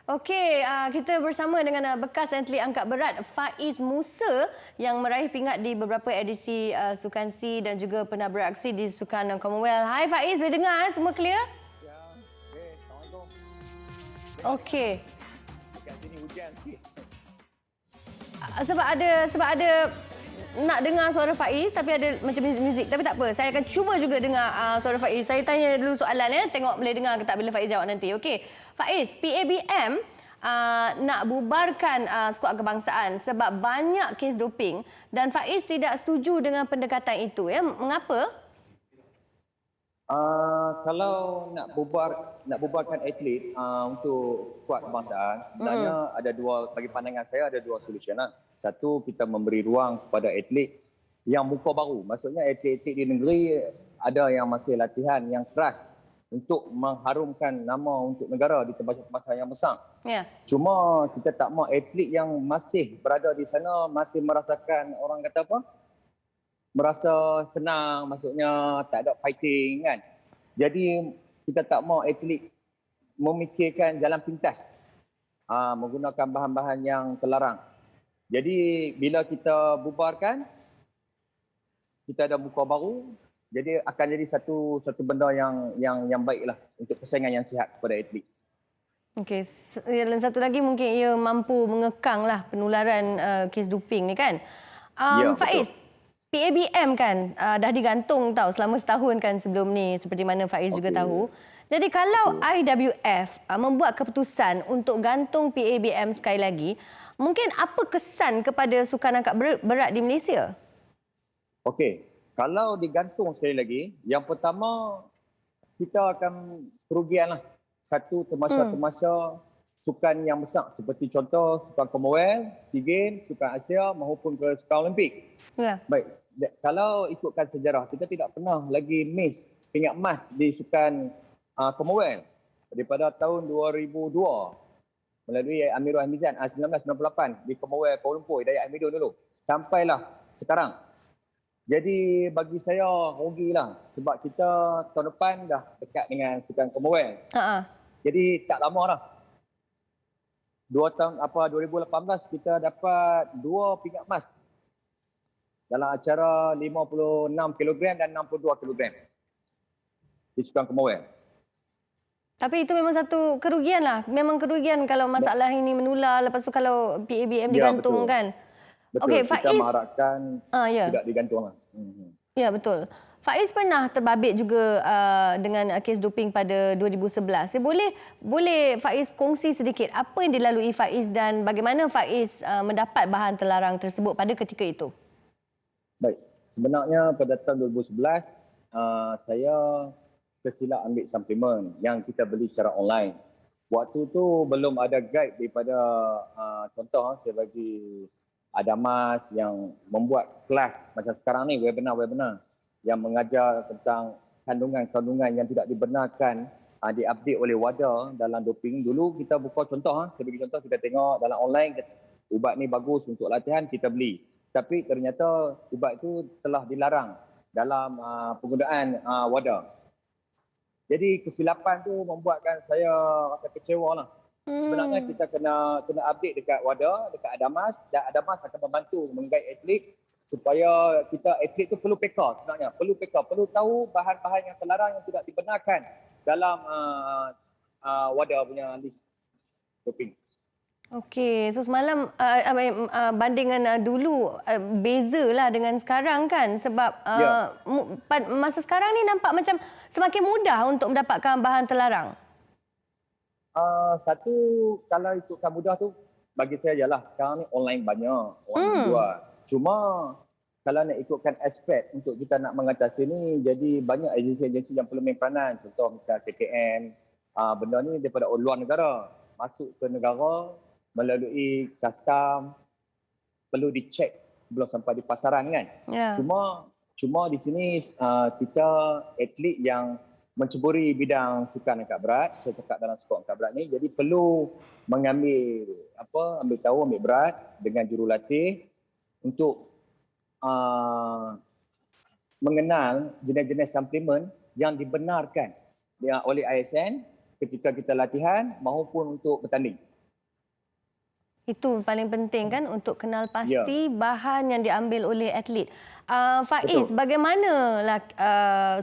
Okey, kita bersama dengan bekas atlet angkat berat Faiz Musa yang meraih pingat di beberapa edisi Sukan C dan juga pernah beraksi di Sukan Commonwealth. Hai Faiz, boleh dengar semua clear? Ya, Assalamualaikum. Okey. Dekat sini hujan sikit. Sebab ada nak dengar suara Faiz tapi ada macam muzik, tapi tak apa. Saya akan cuba juga dengar suara Faiz. Saya tanya dulu soalan ya, tengok boleh dengar ke tak bila Faiz jawab nanti. Okey. Faiz, PABM nak bubarkan skuad kebangsaan sebab banyak kes doping dan Faiz tidak setuju dengan pendekatan itu ya. Mengapa? Kalau nak bubarkan atlet untuk skuad kebangsaan, sebenarnya ada dua, bagi pandangan saya ada dua solution lah. Satu, kita memberi ruang kepada atlet yang muka baru. Maksudnya atlet-atlet di negeri ada yang masih latihan yang keras untuk mengharumkan nama untuk negara di tempat-tempat yang besar. Ya. Cuma kita tak mahu atlet yang masih berada di sana masih merasakan, orang kata apa? Merasa senang, maksudnya tak ada fighting kan. Jadi kita tak mahu atlet memikirkan jalan pintas, menggunakan bahan-bahan yang terlarang. Jadi bila kita bubarkan, kita ada muka baru, jadi akan jadi satu benda yang baiklah untuk persaingan yang sihat kepada atlet. Okey, dan satu lagi mungkin ia mampu mengekanglah penularan kes doping ni kan. Ya, Faiz, betul. PABM kan dah digantung tahu selama setahun kan sebelum ni, seperti mana Faiz juga tahu. Jadi kalau IWF membuat keputusan untuk gantung PABM sekali lagi, mungkin apa kesan kepada sukan angkat berat di Malaysia? Okey, kalau digantung sekali lagi, yang pertama kita akan kerugian lah. Satu, termasa-termasa sukan yang besar seperti contoh Sukan Commonwealth, SEA Games, Sukan Asia maupun ke Sukan Olimpik. Ya. Baik, kalau ikutkan sejarah, kita tidak pernah lagi miss pingat emas di Sukan Commonwealth daripada tahun 2002 melalui Amirul Hamizan 1998 di Commonwealth Kuala Lumpur, Hidayat Hamidun dulu, sampailah sekarang. Jadi bagi saya rugilah sebab kita tahun depan dah dekat dengan Sukan Commonwealth. Jadi tak lama dah. 2018 kita dapat 2 pingat emas dalam acara 56 kg dan 62 kg di Sukan Commonwealth. Tapi itu memang satu kerugian lah. Memang kerugian kalau masalah ini menular. Lepas tu kalau PABM digantung betul. kan. Betul, Okey, kita Faiz mengharapkan ya. tidak digantung lah. Ya, betul. Faiz pernah terbabit juga dengan kes doping pada 2011. Boleh Faiz kongsi sedikit apa yang dilalui Faiz dan bagaimana Faiz mendapat bahan terlarang tersebut pada ketika itu? Baik, sebenarnya pada tahun 2011 saya tersilap ambil suplemen yang kita beli secara online. Waktu tu belum ada guide daripada contoh saya bagi Adamas yang membuat kelas macam sekarang ni, webinar yang mengajar tentang kandungan-kandungan yang tidak dibenarkan diupdate oleh WADA dalam doping. Dulu kita buka contoh, saya bagi contoh, kita tengok dalam online ubat ni bagus untuk latihan, kita beli. Tapi ternyata ubat itu telah dilarang dalam penggunaan WADA. Jadi kesilapan tu membuatkan saya rasa kecewa lah. Sebenarnya kita kena update dekat WADA, dekat Adamas, dan Adamas akan membantu meng-guide atlet supaya kita atlet tu perlu peka sebenarnya. Perlu tahu bahan-bahan yang terlarang yang tidak dibenarkan dalam WADA punya list doping. Okey, so semalam bandingan dulu bezalah dengan sekarang kan sebab masa sekarang ni nampak macam semakin mudah untuk mendapatkan bahan terlarang. Satu, kalau ikutkan mudah tu bagi saya ialah sekarang ni online banyak orang menjual. Cuma kalau nak ikutkan aspek untuk kita nak mengatasi ni, jadi banyak agensi-agensi yang perlu main peranan. Contoh misal KKM, benda ni daripada luar negara masuk ke negara melalui custom, perlu dicek sebelum sampai di pasaran kan. Cuma di sini kita atlet yang menceburi bidang sukan angkat berat, saya cakap dalam sukan angkat berat ni, jadi perlu ambil tahu, ambil berat dengan jurulatih untuk mengenal jenis-jenis suplemen yang dibenarkan oleh ISN ketika kita latihan maupun untuk bertanding. Itu paling penting kan untuk kenal pasti bahan yang diambil oleh atlet. Faiz, bagaimanalah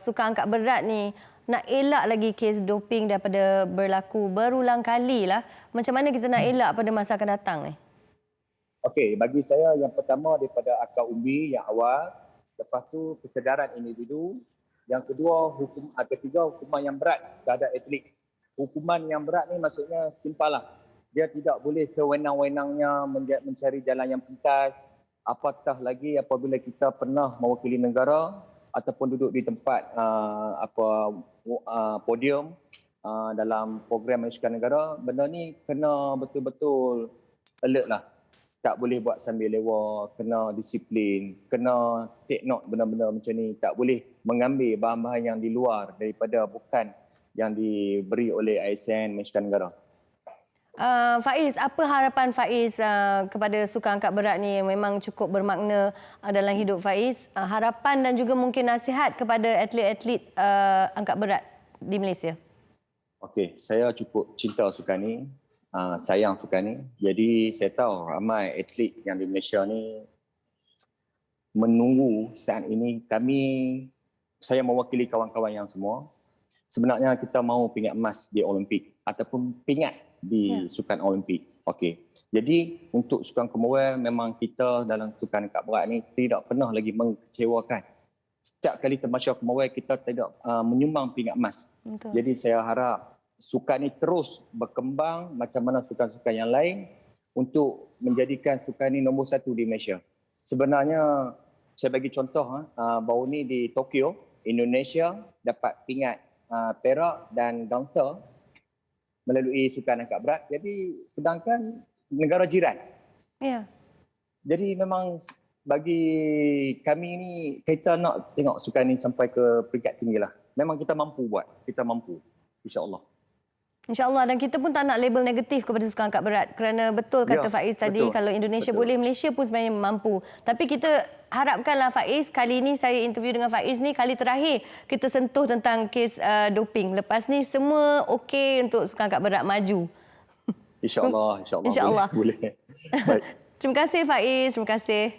sukan angkat berat ni nak elak lagi kes doping daripada berlaku berulang kali lah. Macam mana kita nak elak pada masa akan datang ni? Okey, bagi saya yang pertama daripada akar umbi yang awal, lepas tu kesedaran individu, yang kedua ketiga hukuman yang berat terhadap atlet. Hukuman yang berat ni maksudnya setimpal lah. Dia tidak boleh sewenang-wenangnya mencari jalan yang pintas, apatah lagi apabila kita pernah mewakili negara ataupun duduk di tempat podium dalam program sukan negara. Benda ni kena betul-betul alert lah. Tak boleh buat sambil lewat, kena disiplin, kena take note benda-benda macam ni. Tak boleh mengambil bahan-bahan yang di luar daripada bukan yang diberi oleh ASN Sukan Negara. Faiz, apa harapan Faiz kepada sukan angkat berat ni memang cukup bermakna dalam hidup Faiz. Harapan dan juga mungkin nasihat kepada atlet-atlet angkat berat di Malaysia. Okey, saya cukup cinta sukan ni, sayang sukan ni. Jadi saya tahu ramai atlet yang di Malaysia ni menunggu saat ini. Saya mewakili kawan-kawan yang semua. Sebenarnya kita mahu pingat emas di Olimpik ataupun pingat di sukan Olimpik. Okey. Jadi untuk sukan Commonwealth memang kita dalam sukan angkat berat ni tidak pernah lagi mengecewakan. Setiap kali termasuk Commonwealth kita tidak menyumbang pingat emas. Betul. Jadi saya harap sukan ni terus berkembang macam mana sukan-sukan yang lain untuk menjadikan sukan ni nombor 1 di Malaysia. Sebenarnya saya bagi contoh baru ni di Tokyo, Indonesia dapat pingat perak dan gangsa melalui sukan angkat berat. Jadi sedangkan negara jiran. Ya. Jadi memang bagi kami ni kita nak tengok sukan ni sampai ke peringkat tinggi lah. Memang kita mampu buat. Kita mampu. InsyaAllah. InsyaAllah, dan kita pun tak nak label negatif kepada sukan angkat berat kerana betul kata Faiz tadi, kalau Indonesia boleh, Malaysia pun sebenarnya mampu. Tapi kita harapkanlah Faiz, kali ini saya interview dengan Faiz ni kali terakhir kita sentuh tentang kes doping. Lepas ni semua okey untuk sukan angkat berat maju. InsyaAllah. InsyaAllah. Boleh. Baik. Terima kasih Faiz, terima kasih.